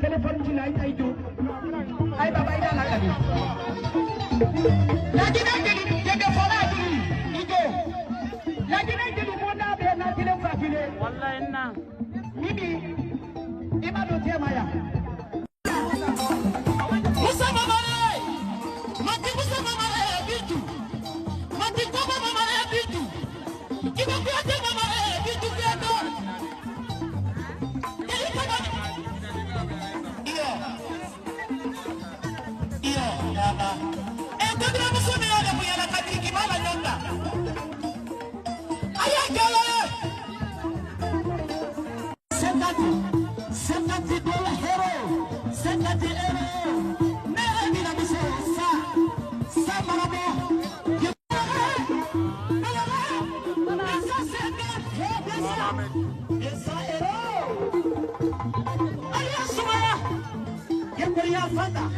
téléphone ci lay ay jóg ay baba ay dala kadi lagina jeli jege fola jeli ijo lagina jeli mona be na tele fakile wallahi na mimi imado tema ya Musa mamare mati Musa mamare bitu mati koma mamare bitu kiba kuate mamare bitu kiato Fanta.